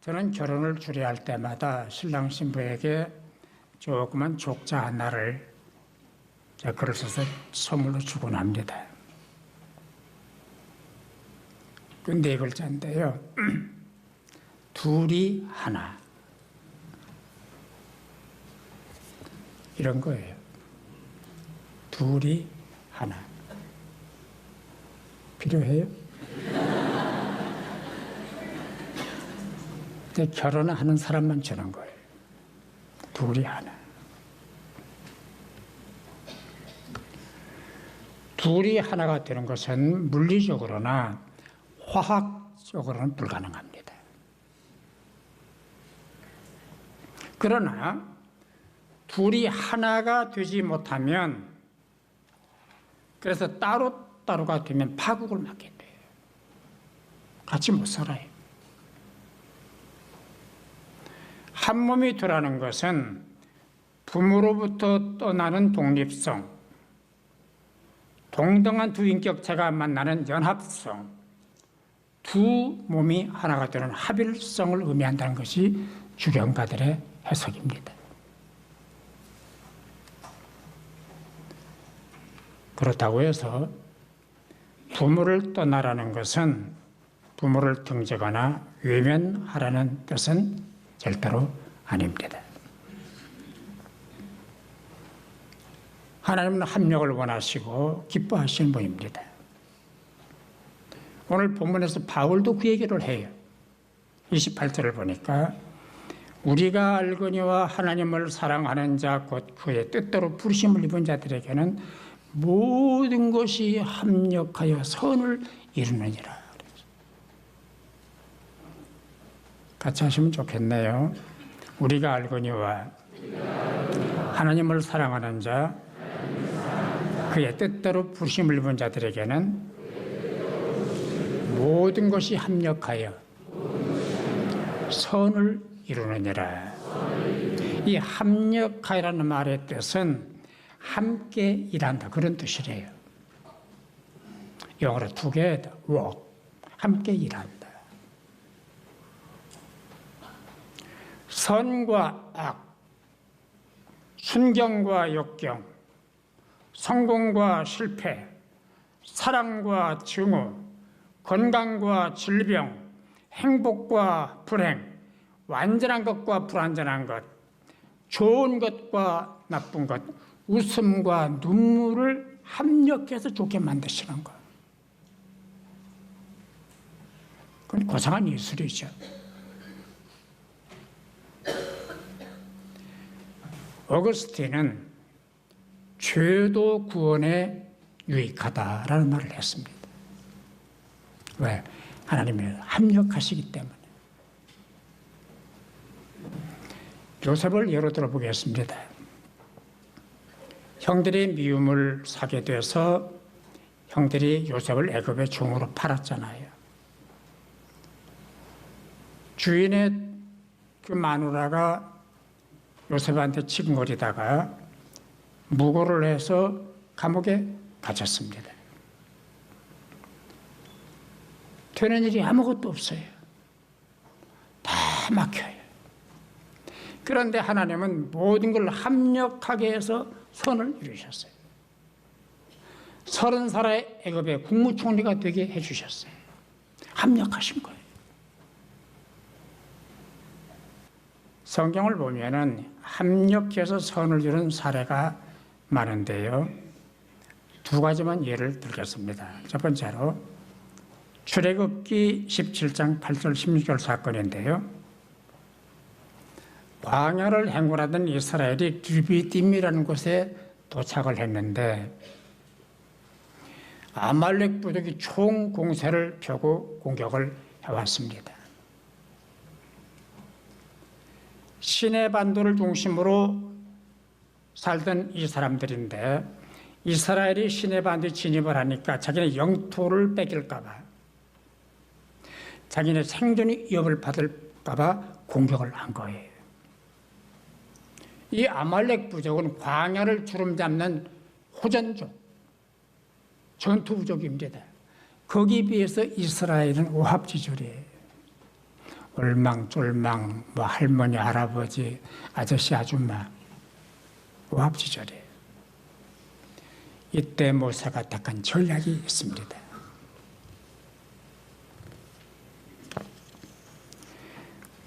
저는 결혼을 주례할 때마다 신랑 신부에게 조그만 족자 하나를 글을 써서 선물로 주곤 합니다. 그 네 글자인데요. 둘이 하나. 이런 거예요. 둘이 하나. 필요해요? 결혼을 하는 사람만 주는 거예요. 둘이 하나. 둘이 하나가 되는 것은 물리적으로나 화학적으로는 불가능합니다. 그러나 둘이 하나가 되지 못하면, 그래서 따로따로가 되면 파국을 맞게 돼요. 같이 못 살아요. 한 몸이 되라는 것은 부모로부터 떠나는 독립성, 동등한 두 인격체가 만나는 연합성, 두 몸이 하나가 되는 합일성을 의미한다는 것이 주경가들의 해석입니다. 그렇다고 해서 부모를 떠나라는 것은 부모를 등지거나 외면하라는 뜻은 절대로 아닙니다. 하나님은 합력을 원하시고 기뻐하시는 분입니다. 오늘 본문에서 바울도 그 얘기를 해요. 28절을 보니까 우리가 알거니와 하나님을 사랑하는 자 곧 그의 뜻대로 부르심을 입은 자들에게는 모든 것이 합력하여 선을 이루느니라. 같이 하시면 좋겠네요. 우리가 알거니와 하나님을 사랑하는 자 그의 뜻대로 부르심을 입은 자들에게는 모든 것이 합력하여 선을 이루느니라. 이 합력하여라는 말의 뜻은 함께 일한다, 그런 뜻이래요. 영어로 together, work, 함께 일한다. 선과 악, 순경과 역경, 성공과 실패, 사랑과 증오, 건강과 질병, 행복과 불행, 완전한 것과 불완전한 것, 좋은 것과 나쁜 것, 웃음과 눈물을 합력해서 좋게 만드시는 것. 그건 고상한 예술이죠. 어거스틴은 죄도 구원에 유익하다라는 말을 했습니다. 왜? 하나님이 합력하시기 때문에. 요셉을 예로 들어보겠습니다. 형들이 미움을 사게 돼서 형들이 요셉을 애굽의 종으로 팔았잖아요. 주인의 그 마누라가 요셉한테 칭얼이다가 무고를 해서 감옥에 갇혔습니다. 되는 일이 아무것도 없어요. 다 막혀요. 그런데 하나님은 모든 걸 합력하게 해서 선을 이루셨어요. 30살의 애굽의 국무총리가 되게 해주셨어요. 합력하신 거예요. 성경을 보면은 합력해서 선을 이룬 사례가 많은데요. 두 가지만 예를 들겠습니다. 첫 번째로 출애굽기 17장 8절 16절 사건인데요. 광야를 행군하던 이스라엘이 리비딤이라는 곳에 도착을 했는데 아말렉 부족이 총 공세를 펴고 공격을 해왔습니다. 시내 반도를 중심으로 살던 이 사람들인데 이스라엘이 시내 반도에 진입을 하니까 자기네 영토를 뺏길까 봐, 자기네 생존이 위협을 받을까 봐 공격을 한 거예요. 이 아말렉 부족은 광야를 주름잡는 호전족, 전투부족입니다. 거기에 비해서 이스라엘은 오합지졸이에요. 올망졸망 뭐 할머니, 할아버지, 아저씨, 아줌마 오합지졸이에요. 이때 모세가 택한 전략이 있습니다.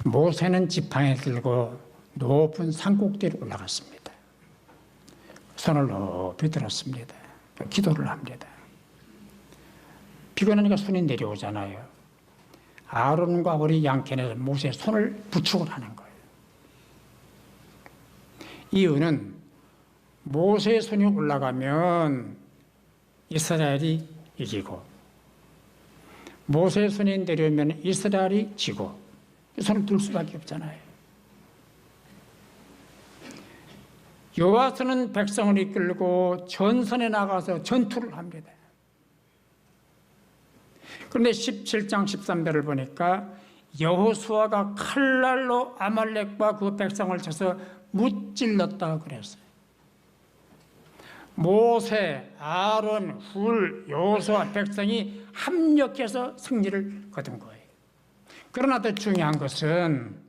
모세는 지팡이 들고 높은 산꼭대기로 올라갔습니다. 손을 높이 들었습니다. 기도를 합니다. 비가 나니까 손이 내려오잖아요. 아론과 우리 양캔에서 모세의 손을 부축을 하는 거예요. 이유는 모세의 손이 올라가면 이스라엘이 이기고 모세의 손이 내려오면 이스라엘이 지고 손을 들 수밖에 없잖아요. 여호와서는 백성을 이끌고 전선에 나가서 전투를 합니다. 그런데 17장 13절을 보니까 여호수아가 칼날로 아말렉과 그 백성을 쳐서 무찔렀다 그랬어요. 모세, 아론, 훌, 여호수아 백성이 합력해서 승리를 거둔 거예요. 그러나 더 중요한 것은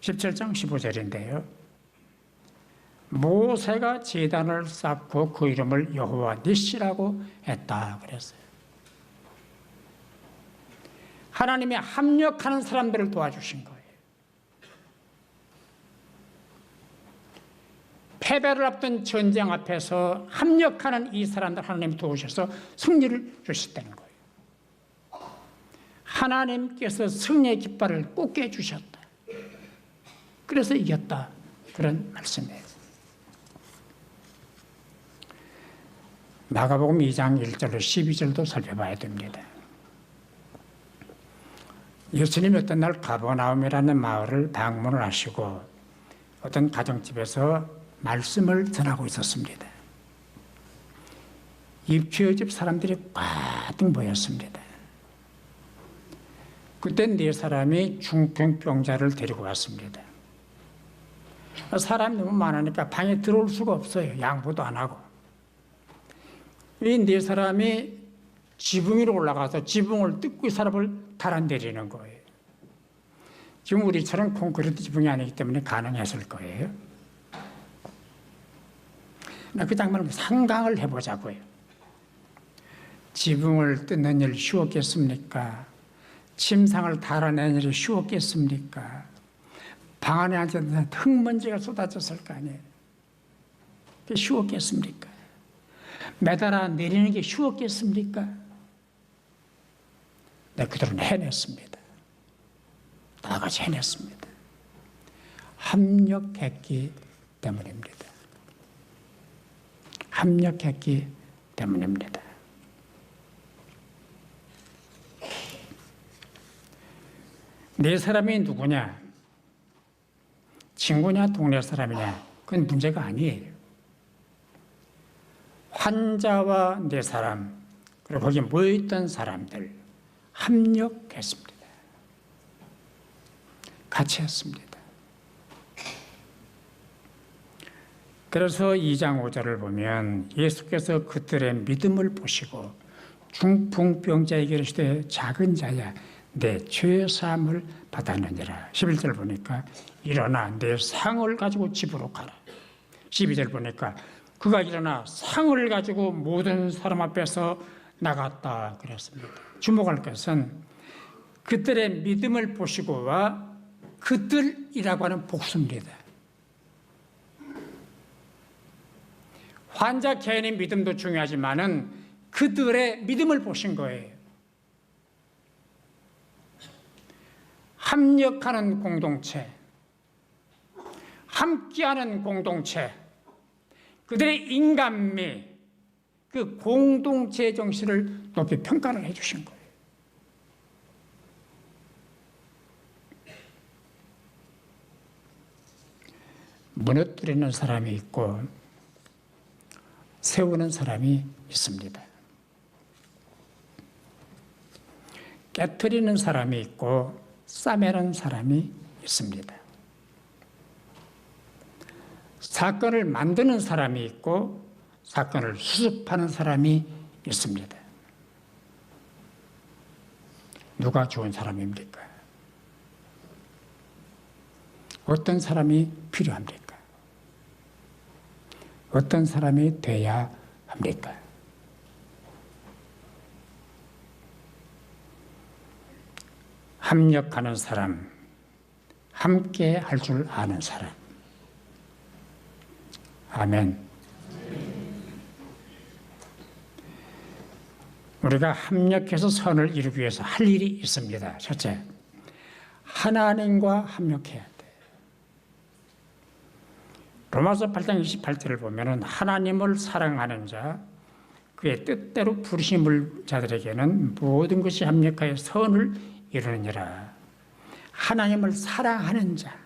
(17장 15절인데요) 모세가 제단을 쌓고 그 이름을 여호와 니시라고 했다 그랬어요. 하나님이 합력하는 사람들을 도와주신 거예요. 패배를 앞둔 전쟁 앞에서 합력하는 이 사람들 하나님이 도우셔서 승리를 주셨다는 거예요. 하나님께서 승리의 깃발을 꽂게 해주셨다. 그래서 이겼다. 그런 말씀이에요. 마가복음 2장 1절로 12절도 살펴봐야 됩니다. 예수님이 어떤 날 가버나움이라는 마을을 방문을 하시고 어떤 가정집에서 말씀을 전하고 있었습니다. 입추의 사람들이 가득 모였습니다. 그때 네 사람이 중풍병자를 데리고 왔습니다. 사람이 너무 많으니까 방에 들어올 수가 없어요. 양보도 안 하고. 이 네 사람이 지붕 위로 올라가서 지붕을 뜯고 이 사람을 달아내리는 거예요. 지금 우리처럼 콘크리트 지붕이 아니기 때문에 가능했을 거예요. 그 장면을 상상을 해보자고요. 지붕을 뜯는 일 쉬웠겠습니까? 침상을 달아내는 일이 쉬웠겠습니까? 방 안에 앉아서 흙먼지가 쏟아졌을 거 아니에요. 그게 쉬웠겠습니까? 매달아 내리는 게 쉬웠겠습니까? 네, 그들은 해냈습니다. 다 같이 해냈습니다. 합력했기 때문입니다. 합력했기 때문입니다. 네 사람이 누구냐? 친구냐 동네 사람이냐? 그건 문제가 아니에요. 환자와 네 사람, 그리고 거기 모여있던 사람들 합력했습니다. 같이 했습니다. 그래서 2장 5절을 보면 예수께서 그들의 믿음을 보시고 중풍병자에게 이르시되 작은 자야 내 죄 사함을 받았느니라. 11절 보니까 일어나 내 상을 가지고 집으로 가라. 12절 보니까 그가 일어나 상을 가지고 모든 사람 앞에서 나갔다 그랬습니다. 주목할 것은 그들의 믿음을 보시고와 그들이라고 하는 복수입니다. 환자 개인의 믿음도 중요하지만은 그들의 믿음을 보신 거예요. 합력하는 공동체, 함께하는 공동체, 그들의 인간미, 그 공동체 정신을 높이 평가를 해주신 거예요. 무너뜨리는 사람이 있고 세우는 사람이 있습니다. 깨트리는 사람이 있고 싸매는 사람이 있습니다. 사건을 만드는 사람이 있고 사건을 수습하는 사람이 있습니다. 누가 좋은 사람입니까? 어떤 사람이 필요합니까? 어떤 사람이 돼야 합니까? 합력하는 사람, 함께 할 줄 아는 사람. 아멘. 우리가 합력해서 선을 이루기 위해서 할 일이 있습니다. 첫째, 하나님과 합력해야 돼. 로마서 8장 28절을 보면은 하나님을 사랑하는 자, 그의 뜻대로 부르심을 자들에게는 모든 것이 합력하여 선을 이루느니라. 하나님을 사랑하는 자.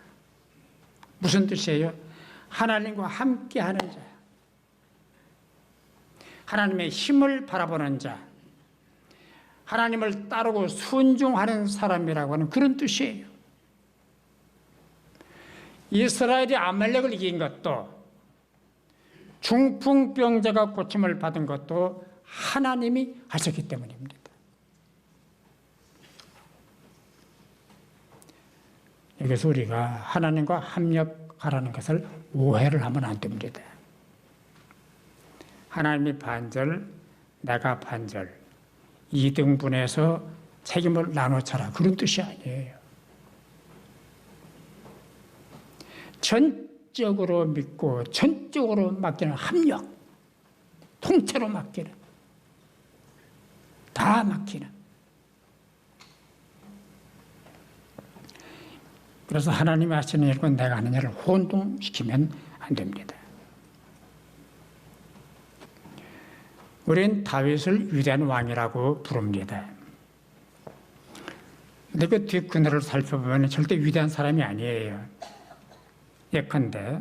무슨 뜻이에요? 하나님과 함께하는 자. 하나님의 힘을 바라보는 자. 하나님을 따르고 순종하는 사람이라고 하는 그런 뜻이에요. 이스라엘이 아말렉을 이긴 것도, 중풍병자가 고침을 받은 것도 하나님이 하셨기 때문입니다. 여기서 우리가 하나님과 합력하라는 것을 오해를 하면 안 됩니다. 하나님이 반절, 내가 반절, 2등분해서 책임을 나눠쳐라, 그런 뜻이 아니에요. 전적으로 믿고 전적으로 맡기는 합력, 통째로 맡기는, 다 맡기는. 그래서 하나님이 하시는 일과 내가 하는 일을 혼동시키면 안 됩니다. 우리는 다윗을 위대한 왕이라고 부릅니다. 근데 그 뒷그늘을 살펴보면 절대 위대한 사람이 아니에요. 예컨대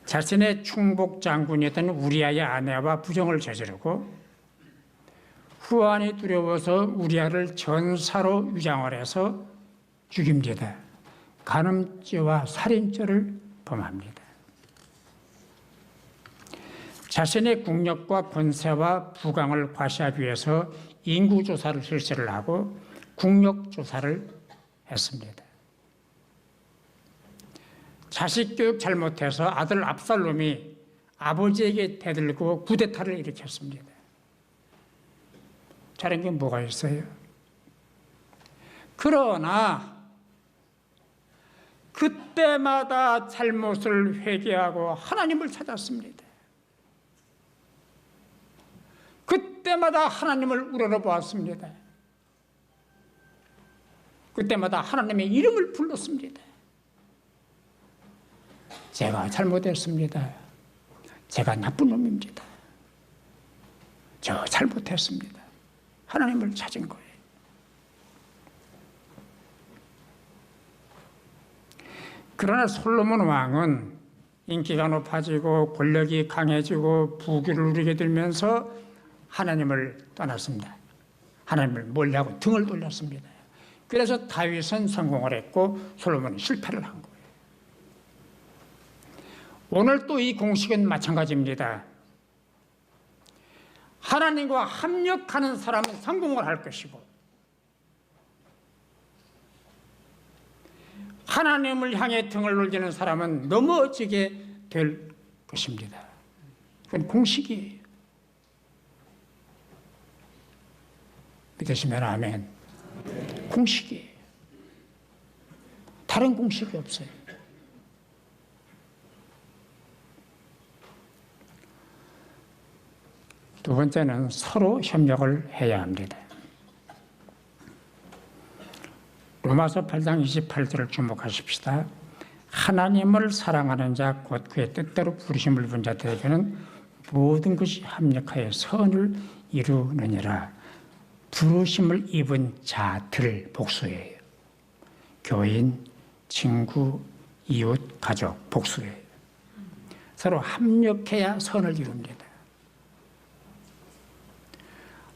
자신의 충복 장군이었던 우리아의 아내와 부정을 저지르고 후안이 두려워서 우리아를 전사로 위장을 해서 죽입니다. 간음죄와 살인죄를 범합니다. 자신의 국력과 권세와 부강을 과시하기 위해서 인구조사를 실시를 하고 국력조사를 했습니다. 자식 교육 잘못해서 아들 압살롬이 아버지에게 대들고 쿠데타를 일으켰습니다. 잘한 게 뭐가 있어요? 그러나 그때마다 잘못을 회개하고 하나님을 찾았습니다. 그때마다 하나님을 우러러보았습니다. 그때마다 하나님의 이름을 불렀습니다. 제가 잘못했습니다. 제가 나쁜 놈입니다. 저 잘못했습니다. 하나님을 찾은 거예요. 그러나 솔로몬 왕은 인기가 높아지고 권력이 강해지고 부귀를 누리게 되면서 하나님을 떠났습니다. 하나님을 멀리하고 등을 돌렸습니다. 그래서 다윗은 성공을 했고 솔로몬은 실패를 한 거예요. 오늘 또 이 공식은 마찬가지입니다. 하나님과 합력하는 사람은 성공을 할 것이고 하나님을 향해 등을 돌리는 사람은 넘어지게 될 것입니다. 그건 공식이에요. 믿으시면 아멘. 공식이에요. 다른 공식이 없어요. 두 번째는 서로 협력을 해야 합니다. 로마서 8장 28절을 주목하십시다. 하나님을 사랑하는 자 곧 그의 뜻대로 부르심을 입은 자들에게는 모든 것이 합력하여 선을 이루느니라. 부르심을 입은 자들 복수예요. 교인, 친구, 이웃, 가족 복수예요. 서로 합력해야 선을 이룹니다.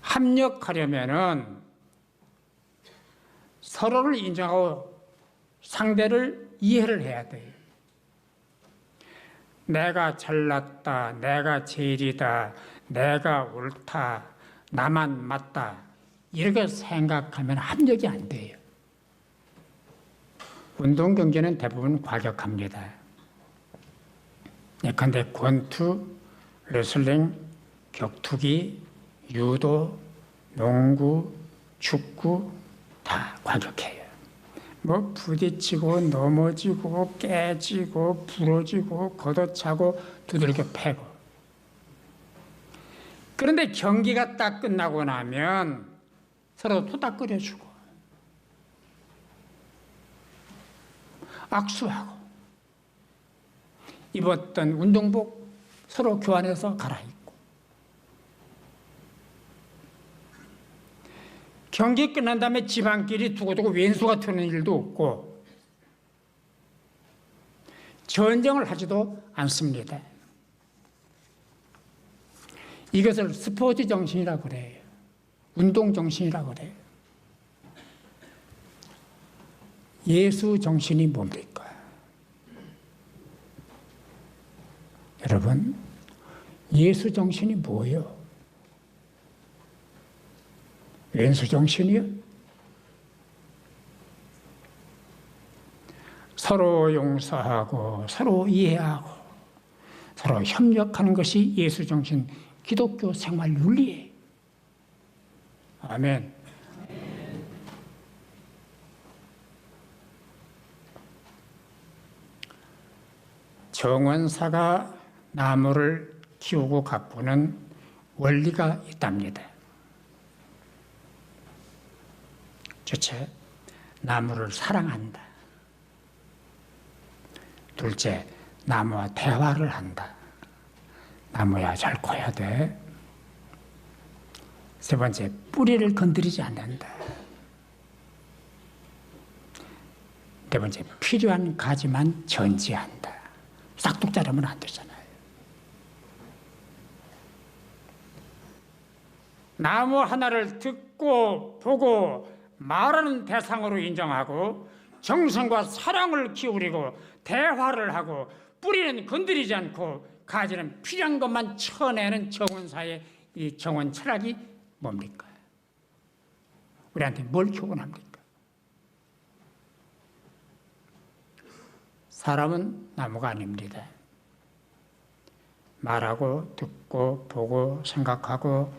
합력하려면은 서로를 인정하고 상대를 이해를 해야 돼요. 내가 잘났다, 내가 제일이다, 내가 옳다, 나만 맞다, 이렇게 생각하면 합력이 안 돼요. 운동 경기는 대부분 과격합니다. 예컨대 권투, 레슬링, 격투기, 유도, 농구, 축구 다 과격해요. 뭐 부딪히고 넘어지고 깨지고 부러지고 걷어차고 두들겨 패고. 그런데 경기가 딱 끝나고 나면 서로 토닥거려주고 악수하고 입었던 운동복 서로 교환해서 갈아입고 경기 끝난 다음에 집안끼리 두고두고 왼수가 트는 일도 없고 전쟁을 하지도 않습니다. 이것을 스포츠 정신이라고 그래요. 운동 정신이라고 그래요. 예수 정신이 뭡니까? 여러분, 예수 정신이 뭐예요? 왼수 정신이요? 서로 용서하고 서로 이해하고 서로 협력하는 것이 예수 정신, 기독교 생활 윤리예요. 아멘. 정원사가 나무를 키우고 가꾸는 원리가 있답니다. 첫째, 나무를 사랑한다. 둘째, 나무와 대화를 한다. 나무야, 잘 커야 돼. 세 번째, 뿌리를 건드리지 않는다. 네 번째, 필요한 가지만 전지한다. 싹둑 자르면 안 되잖아요. 나무 하나를 듣고 보고 말하는 대상으로 인정하고 정성과 사랑을 기울이고 대화를 하고 뿌리는 건드리지 않고 가지는 필요한 것만 쳐내는 정원사의 이 정원 철학이 뭡니까? 우리한테 뭘 교훈합니까? 사람은 나무가 아닙니다. 말하고 듣고 보고 생각하고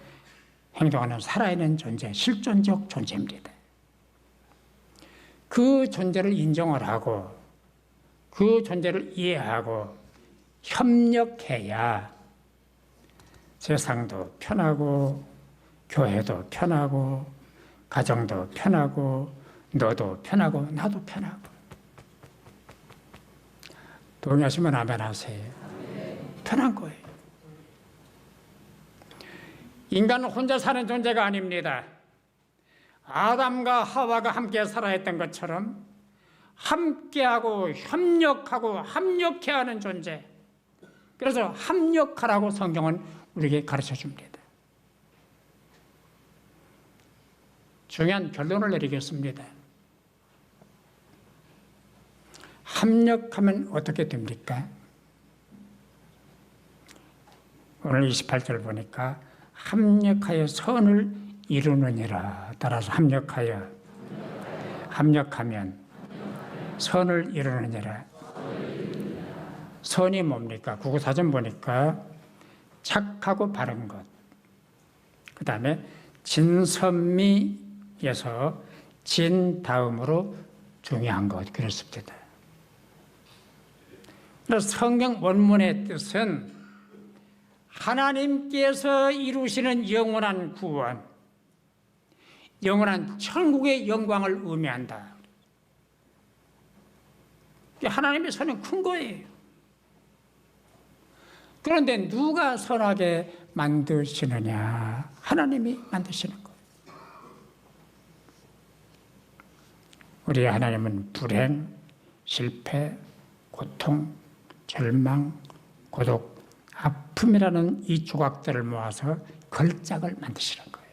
행동하는 살아있는 존재, 실존적 존재입니다. 그 존재를 인정을 하고 그 존재를 이해하고 협력해야 세상도 편하고 교회도 편하고 가정도 편하고 너도 편하고 나도 편하고. 동의하시면 아멘 하세요. 편한 거예요. 인간은 혼자 사는 존재가 아닙니다. 아담과 하와가 함께 살아야 했던 것처럼 함께하고 협력하고 합력해야 하는 존재. 그래서 합력하라고 성경은 우리에게 가르쳐 줍니다. 중요한 결론을 내리겠습니다. 합력하면 어떻게 됩니까? 오늘 28절 보니까 합력하여 선을 이루느니라. 따라서 합력하면 선을 이루느니라. 선이 뭡니까? 국어사전 보니까 착하고 바른 것. 그 다음에 진선미에서 진 다음으로 중요한 것. 그렇습니다. 그래서 성경 원문의 뜻은 하나님께서 이루시는 영원한 구원, 영원한 천국의 영광을 의미한다. 하나님의 선은 큰 거예요. 그런데 누가 선하게 만드시느냐? 하나님이 만드시는 거예요. 우리 하나님은 불행, 실패, 고통, 절망, 고독, 아픔이라는 이 조각들을 모아서 걸작을 만드시는 거예요.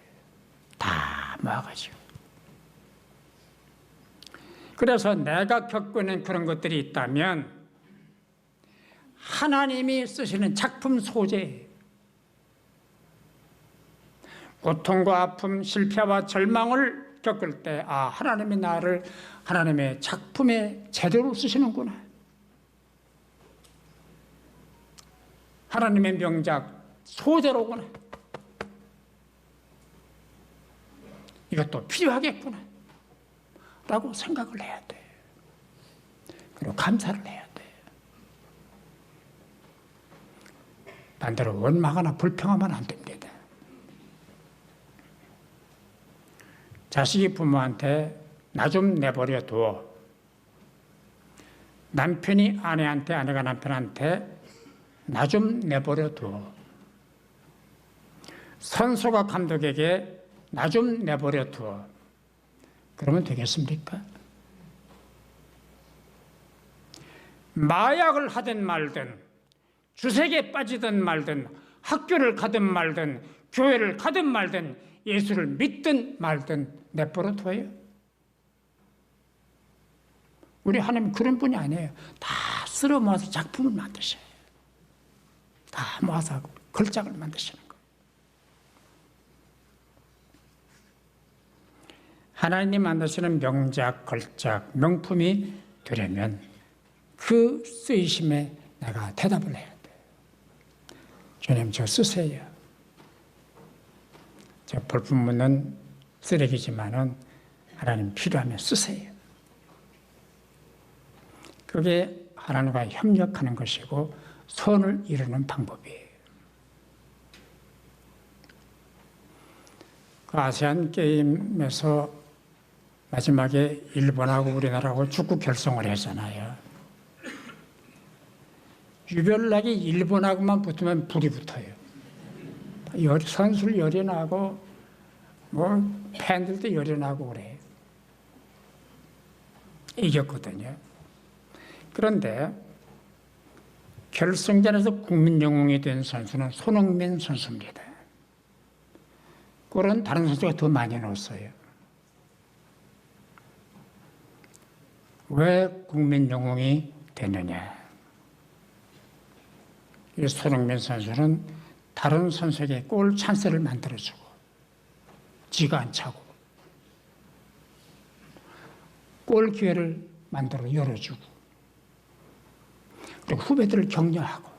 다 모아가지고. 그래서 내가 겪고 있는 그런 것들이 있다면 하나님이 쓰시는 작품 소재예요. 고통과 아픔, 실패와 절망을 겪을 때 하나님이 나를 하나님의 작품에 제대로 쓰시는구나. 하나님의 명작 소재로구나. 이것도 필요하겠구나 라고 생각을 해야 돼. 그리고 감사를 해야 돼. 반대로 원망하거나 불평하면 안 됩니다. 자식이 부모한테 나 좀 내버려 두어. 남편이 아내한테, 아내가 남편한테 나 좀 내버려 두어. 선수가 감독에게 나 좀 내버려 두어. 그러면 되겠습니까? 마약을 하든 말든, 주색에 빠지든 말든, 학교를 가든 말든, 교회를 가든 말든, 예수를 믿든 말든 내버려 둬요. 우리 하나님 그런 분이 아니에요. 다 쓸어 모아서 작품을 만드셔요. 다 모아서 걸작을 만드시는 거예요. 하나님이 만드시는 명작, 걸작, 명품이 되려면 그 쓰이심에 내가 대답을 해야 돼. 주님, 저 쓰세요. 저 볼품은 쓰레기지만은 하나님 필요하면 쓰세요. 그게 하나님과 협력하는 것이고 선을 이루는 방법이에요. 그 아세안 게임에서 마지막에 일본하고 우리나라하고 축구 결성을 했잖아요. 유별나게 일본하고만 붙으면 불이 붙어요. 선수를 열이 나고 팬들도 열이 나고 그래요. 이겼거든요. 그런데 결승전에서 국민 영웅이 된 선수는 손흥민 선수입니다. 골은 다른 선수가 더 많이 넣었어요. 왜 국민 영웅이 됐느냐? 이 손흥민 선수는 다른 선수에게 골 찬스를 만들어주고 지가 안 차고 골 기회를 만들어 열어주고 그리고 후배들을 격려하고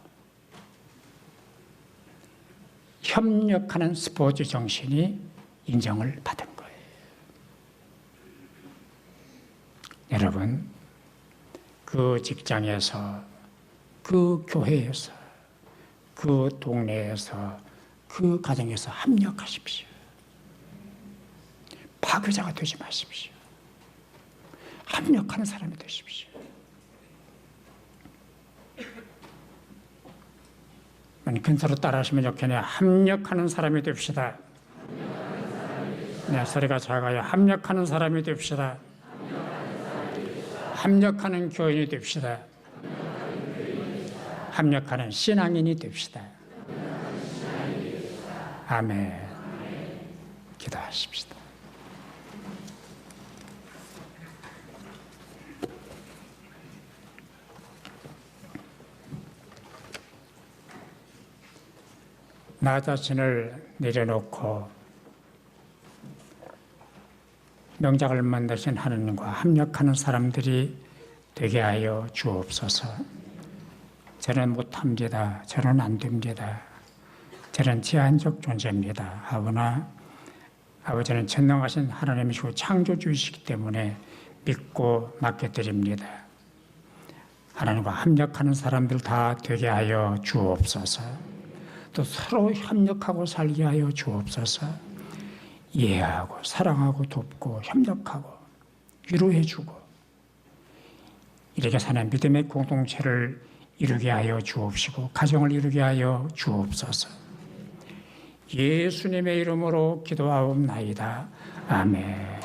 협력하는 스포츠 정신이 인정을 받은 거예요. 여러분, 그 직장에서, 그 교회에서, 그 동네에서, 그 가정에서 합력하십시오. 파괴자가 되지 마십시오. 합력하는 사람이 되십시오. 근서로 따라하시면 좋겠네요. 합력하는 사람이 됩시다. 네, 소리가 작아요. 합력하는 사람이 됩시다. 합력하는 교인이 됩시다. 합력하는 신앙인이 됩시다. 아멘. 기도하십시다. 나 자신을 내려놓고 명작을 만드신 하느님과 합력하는 사람들이 되게 하여 주옵소서. 저는 못합니다. 저는 안 됩니다. 저는 제한적 존재입니다. 하오나 아버지는 전능하신 하나님이시고 창조주이시기 때문에 믿고 맡겨드립니다. 하나님과 합력하는 사람들 다 되게 하여 주옵소서. 또 서로 협력하고 살게 하여 주옵소서. 이해하고 사랑하고 돕고 협력하고 위로해주고 이렇게 사는 믿음의 공동체를 이루게 하여 주옵시고 가정을 이루게 하여 주옵소서. 예수님의 이름으로 기도하옵나이다. 아멘.